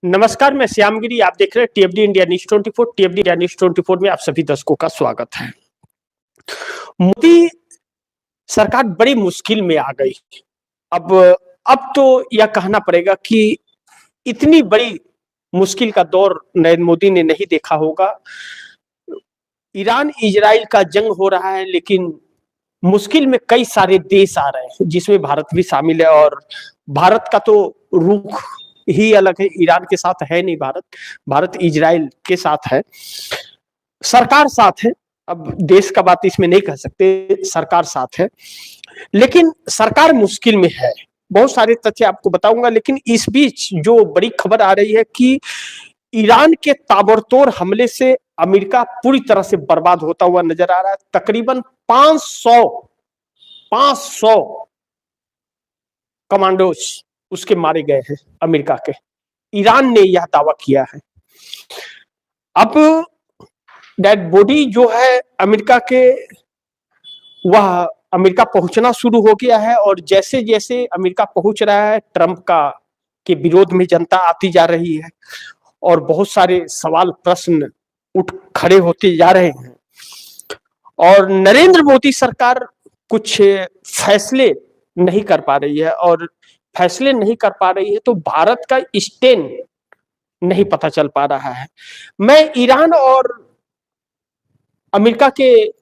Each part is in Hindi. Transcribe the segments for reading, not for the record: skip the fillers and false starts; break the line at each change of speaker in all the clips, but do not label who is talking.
नमस्कार, मैं श्यामगिरी। आप देख रहे हैं टीएफडी इंडिया न्यूज 24। टीएफडी इंडिया न्यूज 24 में आप सभी दर्शकों का स्वागत है। मोदी सरकार बड़ी मुश्किल में आ गई। अब अब तो यह कहना पड़ेगा कि इतनी बड़ी मुश्किल का दौर नरेंद्र मोदी ने नहीं देखा होगा। ईरान इजराइल का जंग हो रहा है, लेकिन मुश्किल में कई सारे देश आ रहे हैं, जिसमें भारत भी शामिल है। और भारत का तो रुख ही अलग है, ईरान के साथ है नहीं भारत। भारत इजराइल के साथ है, सरकार साथ है। अब देश का बात इसमें नहीं कह सकते, सरकार साथ है, लेकिन सरकार मुश्किल में है। बहुत सारे तथ्य आपको बताऊंगा, लेकिन इस बीच जो बड़ी खबर आ रही है कि ईरान के ताबड़तोड़ हमले से अमेरिका पूरी तरह से बर्बाद होता हुआ नजर आ रहा है। तकरीबन 500 कमांडोज उसके मारे गए हैं अमेरिका के। ईरान ने यह दावा किया है। अब डेड बॉडी जो है अमेरिका के, वह अमेरिका पहुंचना शुरू हो गया है। और जैसे जैसे अमेरिका पहुंच रहा है, ट्रंप का के विरोध में जनता आती जा रही है और बहुत सारे सवाल प्रश्न उठ खड़े होते जा रहे हैं। और नरेंद्र मोदी सरकार कुछ फैसले नहीं कर पा रही है, और फैसले नहीं कर पा रही है तो भारत का स्टैंड नहीं पता चल पा रहा है। मैं ईरान और अमेरिका के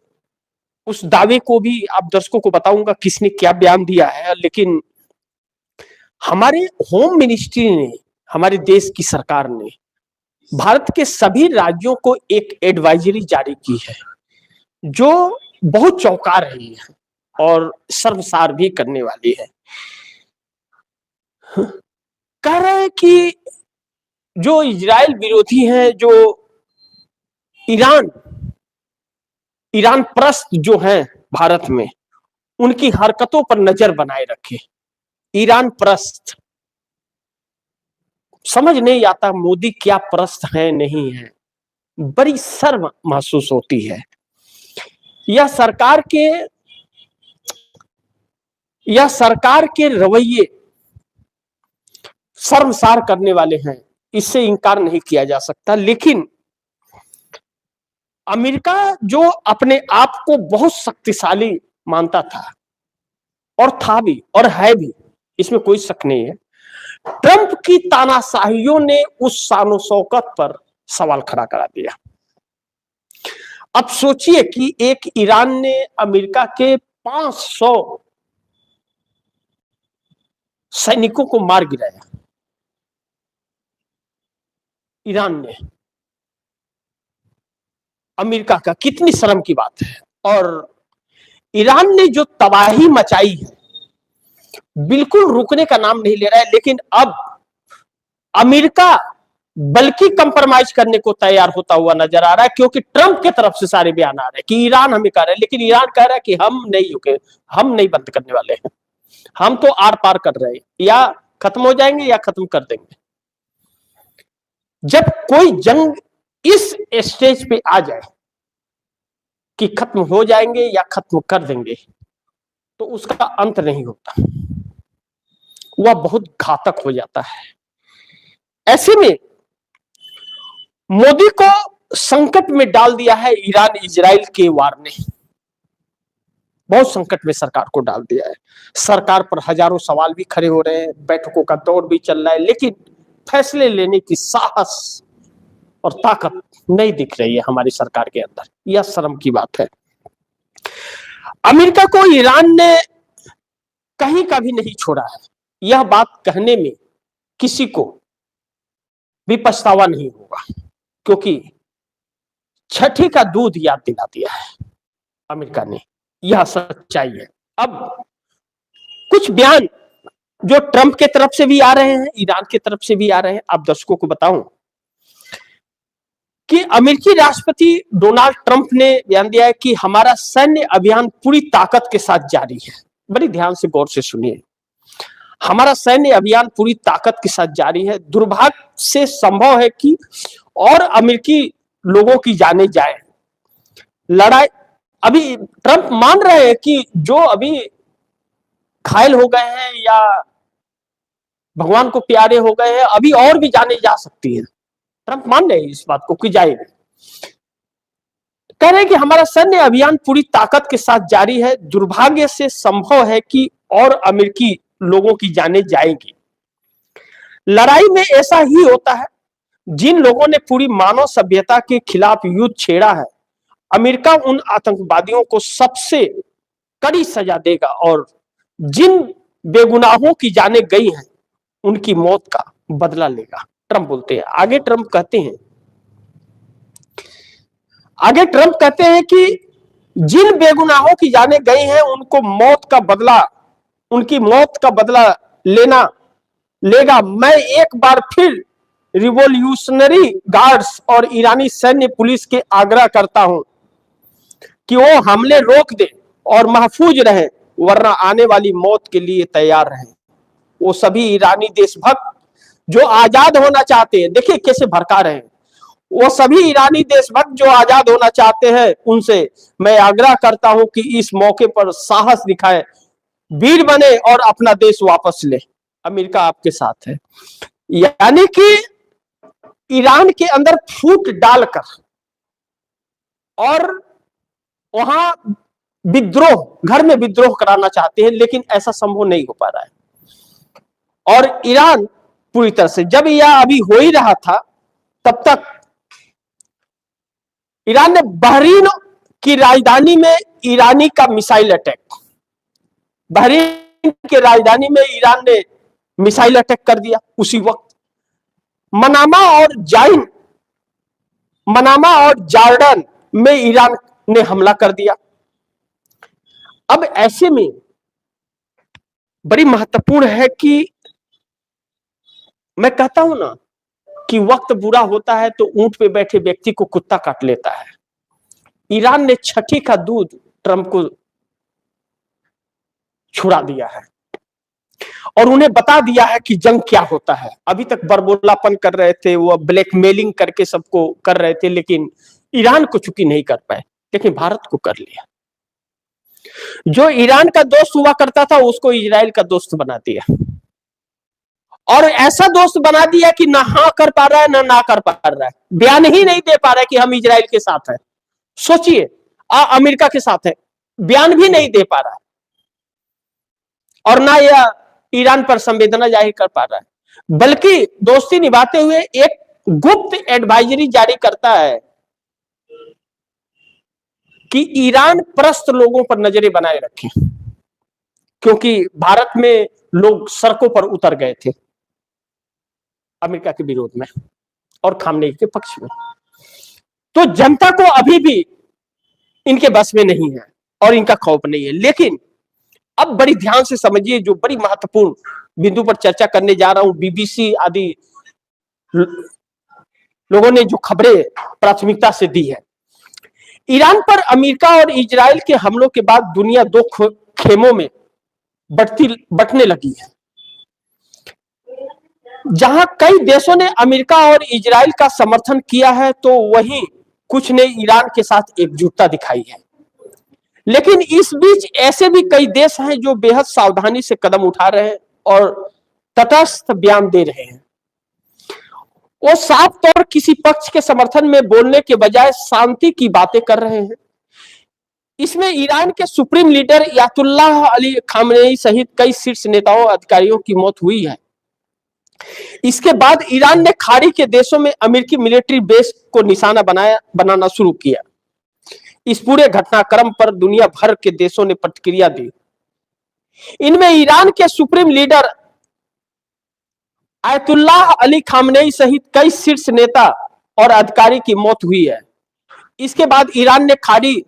उस दावे को भी आप दर्शकों को बताऊंगा किसने क्या बयान दिया है, लेकिन हमारे होम मिनिस्ट्री ने, हमारे देश की सरकार ने भारत के सभी राज्यों को एक एडवाइजरी जारी की है, जो बहुत चौंका रही है और शर्मसार भी करने वाली है। कह रहे हैं कि जो इजराइल विरोधी हैं, जो ईरान परस्त जो हैं भारत में, उनकी हरकतों पर नजर बनाए रखे। ईरान परस्त समझ नहीं आता मोदी क्या परस्त है नहीं है। बड़ी शर्म महसूस होती है। यह सरकार के रवैये शर्मसार करने वाले हैं, इससे इनकार नहीं किया जा सकता। लेकिन अमेरिका जो अपने आप को बहुत शक्तिशाली मानता था, और था भी और है भी, इसमें कोई शक नहीं है, ट्रंप की तानाशाहियों ने उस शान शौकत पर सवाल खड़ा करा दिया। अब सोचिए कि एक ईरान ने अमेरिका के 500 सैनिकों को मार गिराया। ईरान ने, अमेरिका का, कितनी शर्म की बात है। और ईरान ने जो तबाही मचाई है, बिल्कुल रुकने का नाम नहीं ले रहा है। लेकिन अब अमेरिका बल्कि कंप्रोमाइज करने को तैयार होता हुआ नजर आ रहा है, क्योंकि ट्रंप के तरफ से सारे बयान आ रहे हैं कि ईरान हमें कह रहा है, लेकिन ईरान कह रहा है कि हम नहीं रुके, हम नहीं बंद करने वाले हैं, हम तो आर पार कर रहे हैं, या खत्म हो जाएंगे या खत्म कर देंगे। जब कोई जंग इस स्टेज पे आ जाए कि खत्म हो जाएंगे या खत्म कर देंगे, तो उसका अंत नहीं होता, वह बहुत घातक हो जाता है। ऐसे में मोदी को संकट में डाल दिया है ईरान इजराइल के वार ने। बहुत संकट में सरकार को डाल दिया है। सरकार पर हजारों सवाल भी खड़े हो रहे हैं, बैठकों का दौर भी चल रहा है, लेकिन फैसले लेने की साहस और ताकत नहीं दिख रही है हमारी सरकार के अंदर। यह शर्म की बात है। अमेरिका को ईरान ने कहीं का भी नहीं छोड़ा है। यह बात कहने में किसी को भी पछतावा नहीं होगा, क्योंकि छठी का दूध याद दिला दिया है अमेरिका ने। यह सच्चाई है। अब कुछ बयान जो ट्रंप के तरफ से भी आ रहे हैं, ईरान के तरफ से भी आ रहे हैं, आप दर्शकों को बताऊं कि अमेरिकी राष्ट्रपति डोनाल्ड ट्रंप ने बयान दिया है कि हमारा सैन्य अभियान पूरी ताकत के साथ जारी है। बड़ी ध्यान से गौर से सुनिए, हमारा सैन्य अभियान पूरी ताकत के साथ जारी है। दुर्भाग्य से संभव है कि और अमेरिकी लोगों की जाने जाए। लड़ाई, अभी ट्रंप मान रहे हैं कि जो अभी घायल हो गए हैं या भगवान को प्यारे हो गए हैं, अभी और भी जाने जा सकती है। ट्रंप मान रहे हैं इस बात को कि जाएगी। कह रहे हैं कि हमारा सैन्य अभियान पूरी ताकत के साथ जारी है, दुर्भाग्य से संभव है कि और अमेरिकी लोगों की जानें जाएंगी। लड़ाई में ऐसा ही होता है, जिन लोगों ने पूरी मानव सभ्यता के खिलाफ युद्ध छेड़ा है, अमेरिका उन आतंकवादियों को सबसे कड़ी सजा देगा और जिन बेगुनाहों की जानें गई हैं उनकी मौत का बदला लेगा, ट्रंप बोलते हैं। आगे ट्रंप कहते हैं कि जिन बेगुनाहों की जानें गई हैं उनकी मौत का बदला लेगा। मैं एक बार फिर रिवॉल्यूशनरी गार्ड्स और ईरानी सैन्य पुलिस के आग्रह करता हूं कि वो हमले रोक दे और महफूज रहें, वरना आने वाली मौत के लिए तैयार रहें। वो सभी ईरानी देशभक्त जो आजाद होना चाहते हैं, देखिए कैसे भड़का रहे हैं, वो सभी ईरानी देशभक्त जो आजाद होना चाहते हैं, उनसे मैं आग्रह करता हूं कि इस मौके पर साहस दिखाएं, वीर बने और अपना देश वापस ले। अमेरिका आपके साथ है। यानी कि ईरान के अंदर फूट डालकर और वहां घर में विद्रोह कराना चाहते हैं, लेकिन ऐसा संभव नहीं हो पा रहा है। और ईरान पूरी तरह से, जब यह अभी हो ही रहा था, तब तक ईरान ने बहरीन की राजधानी में ईरानी का मिसाइल अटैक, बहरीन की राजधानी में ईरान ने मिसाइल अटैक कर दिया। उसी वक्त मनामा और जॉर्डन में ईरान ने हमला कर दिया। अब ऐसे में बड़ी महत्वपूर्ण है कि मैं कहता हूं ना कि वक्त बुरा होता है तो ऊंट पे बैठे व्यक्ति को कुत्ता काट लेता है। ईरान ने छठी का दूध ट्रंप को छुड़ा दिया है और उन्हें बता दिया है कि जंग क्या होता है। अभी तक बरबोलापन कर रहे थे, वो ब्लैकमेलिंग करके सबको कर रहे थे, लेकिन ईरान को चुकी नहीं कर पाए, लेकिन भारत को कर लिया। जो ईरान का दोस्त हुआ करता था उसको इजराइल का दोस्त बना दिया, और ऐसा दोस्त बना दिया कि ना हाँ कर पा रहा है ना कर पा रहा है, बयान ही नहीं दे पा रहा है कि हम इजराइल के साथ हैं। सोचिए, अमेरिका के साथ है, बयान भी नहीं दे पा रहा है, और ना यह ईरान पर संवेदना जाहिर कर पा रहा है, बल्कि दोस्ती निभाते हुए एक गुप्त एडवाइजरी जारी करता है कि ईरान परस्त लोगों पर नजरें बनाए रखें, क्योंकि भारत में लोग सड़कों पर उतर गए थे अमेरिका के विरोध में और खामनेई के पक्ष में। तो जनता को अभी भी इनके बस में नहीं है और इनका खौफ नहीं है। लेकिन अब बड़ी ध्यान से समझिए, जो बड़ी महत्वपूर्ण बिंदु पर चर्चा करने जा रहा हूं, बीबीसी आदि लोगों ने जो खबरें प्राथमिकता से दी है। ईरान पर अमेरिका और इजराइल के हमलों के बाद दुनिया दो खेमों में बंटने लगी है। जहां कई देशों ने अमेरिका और इजराइल का समर्थन किया है, तो वहीं कुछ ने ईरान के साथ एकजुटता दिखाई है। लेकिन इस बीच ऐसे भी कई देश हैं जो बेहद सावधानी से कदम उठा रहे हैं और तटस्थ बयान दे रहे हैं। वो साफ तौर किसी पक्ष के समर्थन में बोलने के बजाय शांति की बातें कर रहे हैं। इसमें ईरान के supreme leader Ayatollah Ali Khamenei सहित कई शीर्ष नेताओं अधिकारियों की मौत हुई है। इसके बाद ईरान ने खाड़ी के देशों में अमेरिकी मिलिट्री बेस को निशाना बनाना शुरू किया। इस पूरे घटनाक्रम पर दुनिया भर के देशों ने प्रतिक्रिया दी। इनमें ईरान के supreme leader Ayatollah Ali Khamenei सहित कई शीर्ष नेता और अधिकारी की मौत हुई है। इसके बाद ईरान ने खाड़ी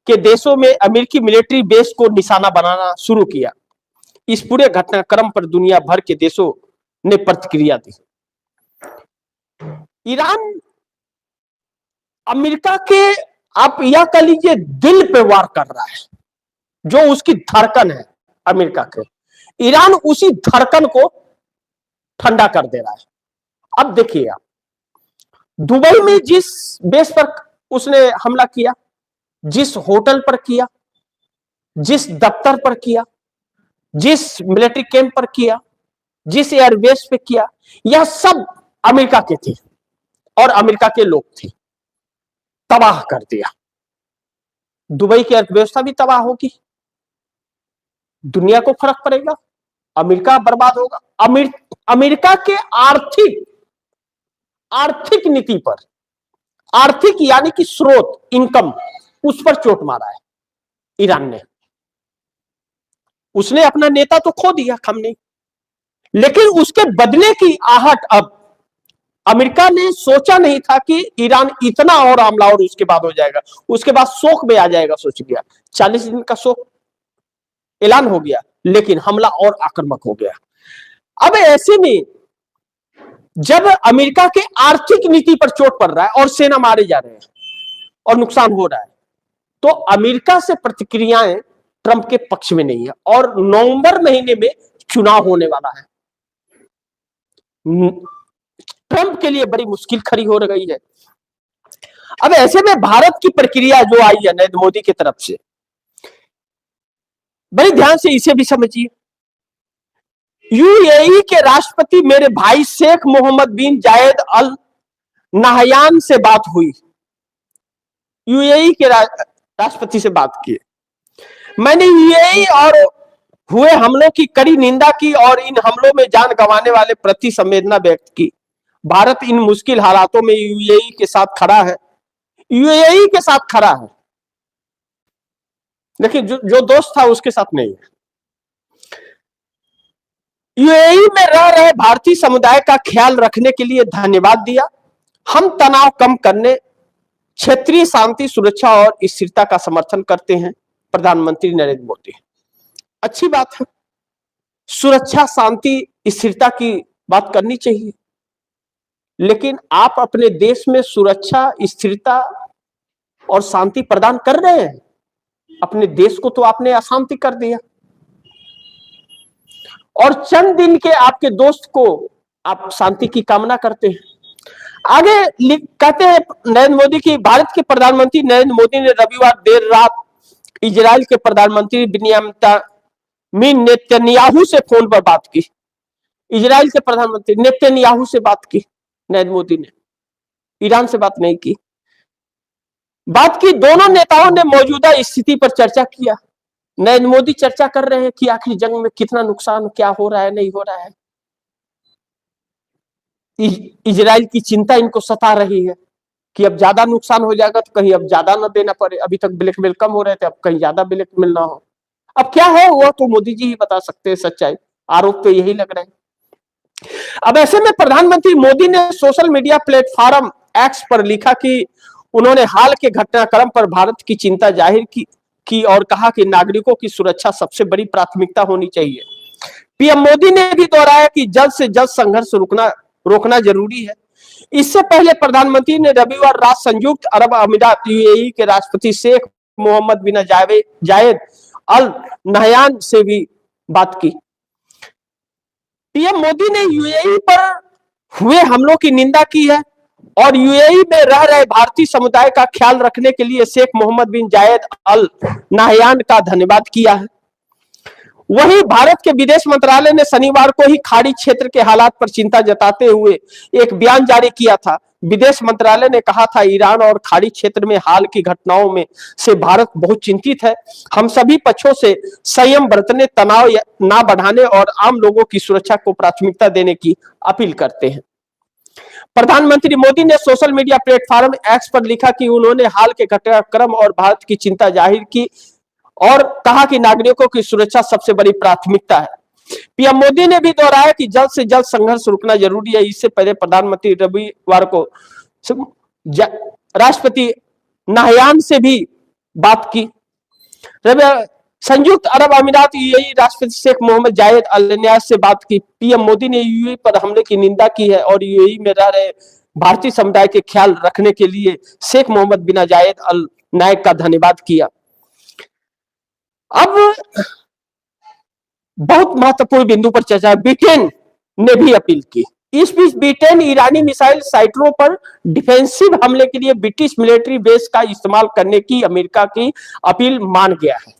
के देशों में अमेरिकी मिलिट्री बेस को निशाना बनाना शुरू किया। इस पूरे घटनाक्रम पर दुनिया भर के देशों ने प्रतिक्रिया दी। ईरान अमेरिका के, आप यह कह लीजिए, दिल पे वार कर रहा है। जो उसकी धड़कन है अमेरिका के, ईरान उसी धड़कन को ठंडा कर दे रहा है। अब देखिए आप, दुबई में जिस बेस पर उसने हमला किया, जिस होटल पर किया, जिस दफ्तर पर किया, जिस मिलिट्री कैंप पर किया, जिस एयरबेस पे किया, यह सब अमेरिका के थे और अमेरिका के लोग थे। तबाह कर दिया। दुबई की अर्थव्यवस्था भी तबाह होगी, दुनिया को फर्क पड़ेगा, अमेरिका बर्बाद होगा। अमेरिका के आर्थिक नीति पर, आर्थिक यानी कि स्रोत, इनकम, उस पर चोट मारा है ईरान ने। उसने अपना नेता तो खो दिया खमेनी, लेकिन उसके बदले की आहट अब अमेरिका ने सोचा नहीं था कि ईरान इतना और हमलावर उसके बाद हो जाएगा, उसके बाद शोक में आ जाएगा। सोच गया 40 दिन का शोक ऐलान हो गया, लेकिन हमला और आक्रामक हो गया। अब ऐसे में जब अमेरिका के आर्थिक नीति पर चोट पड़ रहा है और सेना मारे जा रहे हैं और नुकसान हो रहा है, तो अमेरिका से प्रतिक्रियाएं ट्रंप के पक्ष में नहीं है। और नवंबर महीने में चुनाव होने वाला है। ट्रंप के लिए बड़ी मुश्किल खड़ी हो रही है। अब ऐसे में भारत की प्रक्रिया जो आई है नरेंद्र मोदी की तरफ से, बड़े ध्यान से इसे भी समझिए। यूएई के राष्ट्रपति मेरे भाई शेख मोहम्मद बिन जायद अल नाहयान से बात हुई। यूएई के राष्ट्रपति से बात की। मैंने यूएई और हुए हमलों की कड़ी निंदा की और इन हमलों में जान गंवाने वाले प्रति संवेदना व्यक्त की। भारत इन मुश्किल हालातों में यूएई के साथ खड़ा है, यूएई के साथ खड़ा है, लेकिन जो दोस्त था उसके साथ नहीं है। यूएई में रह रहे भारतीय समुदाय का ख्याल रखने के लिए धन्यवाद दिया। हम तनाव कम करने, क्षेत्रीय शांति, सुरक्षा और स्थिरता का समर्थन करते हैं। प्रधानमंत्री नरेंद्र मोदी। अच्छी बात है, सुरक्षा, शांति, स्थिरता की बात करनी चाहिए, लेकिन आप अपने देश में सुरक्षा, स्थिरता और शांति प्रदान कर रहे हैं। अपने देश को तो आपने अशांति कर दिया और चंद दिन के आपके दोस्त को आप शांति की कामना करते हैं। आगे कहते हैं नरेंद्र मोदी की, भारत के प्रधानमंत्री नरेंद्र मोदी ने रविवार देर रात इजराइल के प्रधानमंत्री बेंजामिन नेतन्याहू से फोन पर बात की। इजराइल के प्रधानमंत्री नेतन्याहू से बात की नरेंद्र मोदी ने, ईरान से बात नहीं की। बात की, दोनों नेताओं ने मौजूदा स्थिति पर चर्चा किया। नरेंद्र मोदी चर्चा कर रहे हैं कि आखिर जंग में कितना नुकसान, क्या हो रहा है, नहीं हो रहा है। इजराइल की चिंता इनको सता रही है कि अब ज्यादा नुकसान हो जाएगा तो कहीं अब ज्यादा ना देना पड़े। अभी तक ब्लैकमेल कम हो रहे थे, अब कहीं ज्यादा ब्लैकमेल ना हो। अब क्या है वो तो मोदी जी ही बता सकते हैं सच्चाई, आरोप तो यही लग रहे हैं। अब ऐसे में प्रधानमंत्री मोदी ने सोशल मीडिया प्लेटफॉर्म एक्स पर लिखा कि उन्होंने हाल के घटनाक्रम पर भारत की चिंता जाहिर की और कहा कि नागरिकों की सुरक्षा सबसे बड़ी प्राथमिकता होनी चाहिए। पीएम मोदी ने भी दोहराया कि जल्द से जल्द संघर्ष रोकना जरूरी है। इससे पहले प्रधानमंत्री ने रविवार रात संयुक्त अरब अमीरात यूएई के राष्ट्रपति शेख मोहम्मद बिन जायद अल नाहयान से भी बात की। पीएम मोदी ने यूएई पर हुए हमलों की निंदा की है और यूएई में रह रहे भारतीय समुदाय का ख्याल रखने के लिए शेख मोहम्मद बिन जायद अल नाहयान का धन्यवाद किया है। वहीं भारत के विदेश मंत्रालय ने शनिवार को ही खाड़ी क्षेत्र के हालात पर चिंता जताते हुए एक बयान जारी किया था। विदेश मंत्रालय ने कहा था, ईरान और खाड़ी क्षेत्र में हाल की घटनाओं में से भारत बहुत चिंतित है। हम सभी पक्षों से संयम बरतने, तनाव ना बढ़ाने और आम लोगों की सुरक्षा को प्राथमिकता देने की अपील करते हैं। प्रधानमंत्री मोदी ने सोशल मीडिया प्लेटफॉर्म एक्स पर लिखा कि उन्होंने हाल के घटनाक्रम और भारत की चिंता जाहिर की और कहा कि नागरिकों की सुरक्षा सबसे बड़ी प्राथमिकता है। पीएम मोदी ने भी दोहराया कि जल्द से जल्द संघर्ष रुकना जरूरी है। इससे पहले प्रधानमंत्री रविवार को राष्ट्रपति नाहयान से भी बात की। संयुक्त अरब अमीरात यूएई राष्ट्रपति शेख मोहम्मद जायद अल नाहयान से बात की। पीएम मोदी ने यूएई पर हमले की निंदा की है और यूएई में रह रहे भारतीय समुदाय के ख्याल रखने के लिए शेख मोहम्मद बिन जायद अल नाहयान का धन्यवाद किया। अब बहुत महत्वपूर्ण बिंदु पर चर्चा, ब्रिटेन ने भी अपील की। इस बीच ब्रिटेन ईरानी मिसाइल साइटों पर डिफेंसिव हमले के लिए ब्रिटिश मिलिट्री बेस का इस्तेमाल करने की अमेरिका की अपील मान गया है।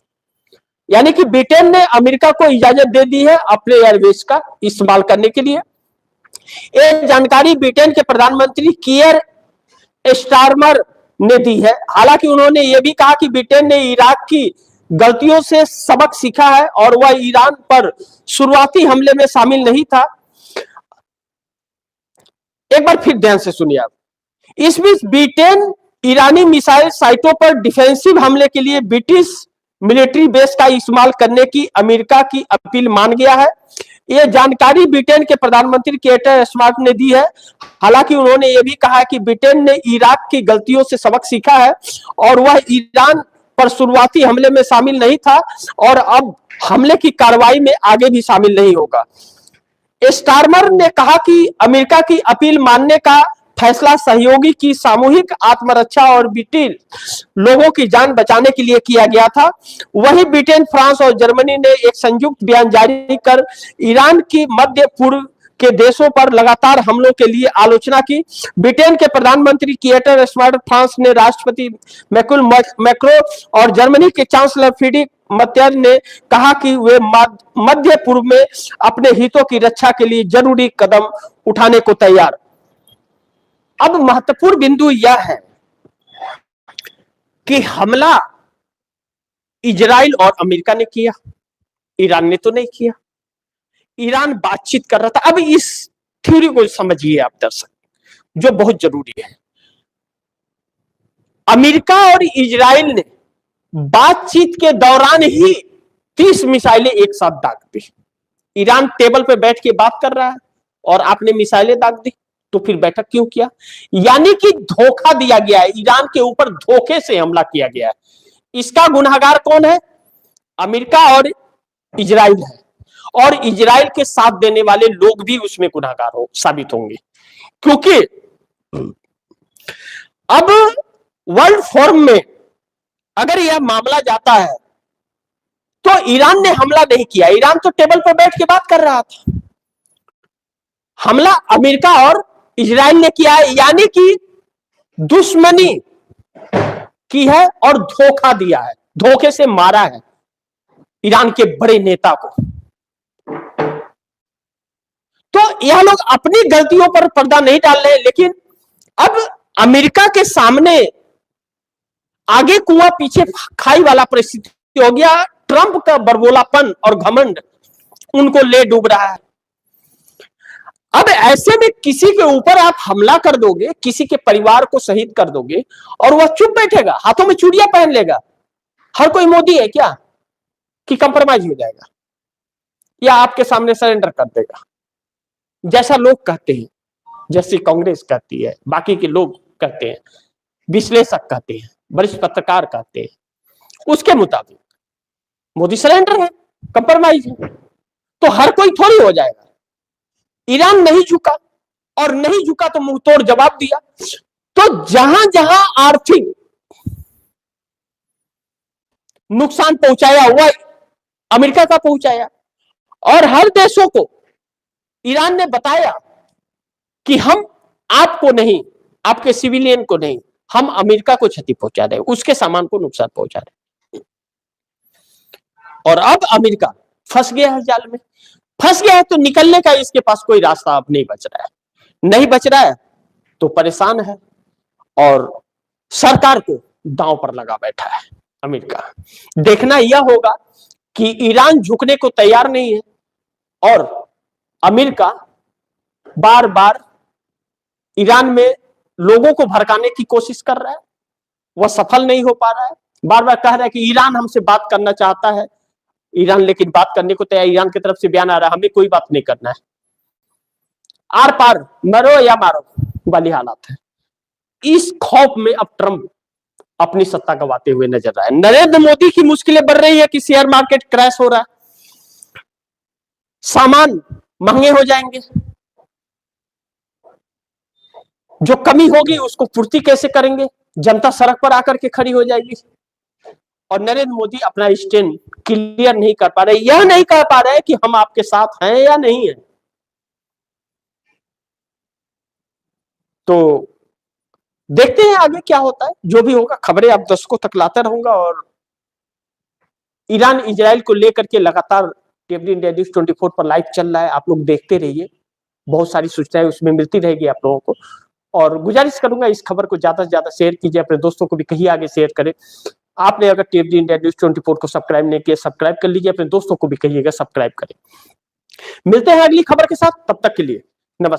यानी कि ब्रिटेन ने अमेरिका को इजाजत दे दी है अपने एयरवेज का इस्तेमाल करने के लिए। ये जानकारी ब्रिटेन के प्रधानमंत्री कियर स्टारमर ने दी है। हालांकि उन्होंने यह भी कहा कि ब्रिटेन ने इराक की गलतियों से सबक सीखा है और वह ईरान पर शुरुआती हमले में शामिल नहीं था। एक बार फिर ध्यान से सुनिए आप। इस बीच ब्रिटेन ईरानी मिसाइल साइटों पर डिफेंसिव हमले के लिए ब्रिटिश मिलिट्री बेस का इस्तेमाल करने की अमेरिका की अपील मान गया है। यह जानकारी ब्रिटेन के प्रधानमंत्री केयर स्टारमर ने दी है। हालांकि उन्होंने यह भी कहा कि ब्रिटेन ने इराक की गलतियों से सबक सीखा है और वह ईरान पर शुरुआती हमले में शामिल नहीं था और अब हमले की कार्रवाई में आगे भी शामिल नहीं होगा। स्टारमर ने कहा कि अमेरिका की अपील मानने का फैसला सहयोगी की सामूहिक आत्मरक्षा और ब्रिटिश लोगों की जान बचाने के लिए किया गया था। वहीं ब्रिटेन, फ्रांस और जर्मनी ने एक संयुक्त बयान जारी कर ईरान की मध्य पूर्व के देशों पर लगातार हमलों के लिए आलोचना की। ब्रिटेन के प्रधानमंत्री कियर स्टारमर, फ्रांस ने राष्ट्रपति इमैनुअल मैक्रों और जर्मनी के चांसलर फ्रीडरिक मर्ज ने कहा कि वे मध्य पूर्व में अपने हितों की रक्षा के लिए जरूरी कदम उठाने को तैयार। अब महत्वपूर्ण बिंदु यह है कि हमला इजराइल और अमेरिका ने किया, ईरान ने तो नहीं किया। ईरान बातचीत कर रहा था। अब इस थ्योरी को समझिए आप दर्शक, जो बहुत जरूरी है। अमेरिका और इजराइल ने बातचीत के दौरान ही 30 मिसाइलें एक साथ दाग दी। ईरान टेबल पे बैठ के बात कर रहा है और आपने मिसाइलें दाग दी, तो फिर बैठक क्यों किया? यानी कि धोखा दिया गया है, ईरान के ऊपर धोखे से हमला किया गया है। इसका गुनहगार कौन है? अमेरिका और इजराइल है, और इजराइल के साथ देने वाले लोग भी उसमें गुनहगार साबित होंगे, क्योंकि अब वर्ल्ड फोरम में अगर यह मामला जाता है तो ईरान ने हमला नहीं किया। ईरान तो टेबल पर बैठ के बात कर रहा था। हमला अमेरिका और इजराइल ने किया है, यानी कि दुश्मनी की है और धोखा दिया है, धोखे से मारा है ईरान के बड़े नेता को। तो यह लोग अपनी गलतियों पर पर्दा नहीं डाल रहे, लेकिन अब अमेरिका के सामने आगे कुआं पीछे खाई वाला परिस्थिति हो गया। ट्रंप का बरबोलापन और घमंड उनको ले डूब रहा है। अब ऐसे में किसी के ऊपर आप हमला कर दोगे, किसी के परिवार को शहीद कर दोगे और वह चुप बैठेगा, हाथों में चूड़ियां पहन लेगा। हर कोई मोदी है क्या कि कंप्रोमाइज हो जाएगा या आपके सामने सरेंडर कर देगा, जैसा लोग कहते हैं, जैसे कांग्रेस कहती है, बाकी के लोग कहते हैं, विश्लेषक कहते हैं, वरिष्ठ पत्रकार कहते हैं, उसके मुताबिक मोदी सरेंडर है, कंप्रोमाइज है। तो हर कोई थोड़ी हो जाएगा। ईरान नहीं झुका, और नहीं झुका तो मुंह तोड़ जवाब दिया। तो जहां जहां आर्थिक नुकसान पहुंचाया हुआ अमेरिका का पहुंचाया, और हर देशों को ईरान ने बताया कि हम आपको नहीं, आपके सिविलियन को नहीं, हम अमेरिका को क्षति पहुंचा रहे, उसके सामान को नुकसान पहुंचा रहे। और अब अमेरिका फंस गया है जाल में। फंस गया है तो निकलने का इसके पास कोई रास्ता अब नहीं बच रहा है। नहीं बच रहा है तो परेशान है और सरकार को दांव पर लगा बैठा है अमेरिका। देखना यह होगा कि ईरान झुकने को तैयार नहीं है और अमेरिका बार बार ईरान में लोगों को भड़काने की कोशिश कर रहा है, वह सफल नहीं हो पा रहा है। बार बार कह रहा है कि ईरान हमसे बात करना चाहता है, ईरान लेकिन बात करने को तैयार। ईरान की तरफ से बयान आ रहा है हमें कोई बात नहीं करना है, आर पार मरो या मारो वाली हालत है। इस खौफ में अब ट्रंप अपनी सत्ता गंवाते हुए नजर आए। नरेंद्र मोदी की मुश्किलें बढ़ रही है कि शेयर मार्केट क्रैश हो रहा है, सामान महंगे हो जाएंगे, जो कमी होगी उसको पूर्ति कैसे करेंगे, जनता सड़क पर आकर के खड़ी हो जाएगी। और नरेंद्र मोदी अपना स्टैंड क्लियर नहीं कर पा रहे, यह नहीं कह पा रहे कि हम आपके साथ हैं या नहीं है। तो देखते हैं आगे क्या होता है। जो भी होगा खबरें आप दर्शकों तक लाता रहूंगा और ईरान इजराइल को लेकर के लगातार टीएफडी इंडिया न्यूज़ 24 पर लाइव चल रहा है, आप लोग देखते रहिए, बहुत सारी सूचनाएं उसमें मिलती रहेगी आप लोगों को। और गुजारिश करूंगा इस खबर को ज्यादा से ज्यादा शेयर कीजिए, अपने दोस्तों को भी कहिए आगे शेयर करें। आपने अगर टीएफडी इंडिया न्यूज़ 24 को सब्सक्राइब नहीं किया, सब्सक्राइब कर लीजिए, अपने दोस्तों को भी कहिएगा सब्सक्राइब करें। मिलते हैं अगली खबर के साथ, तब तक के लिए नमस्कार।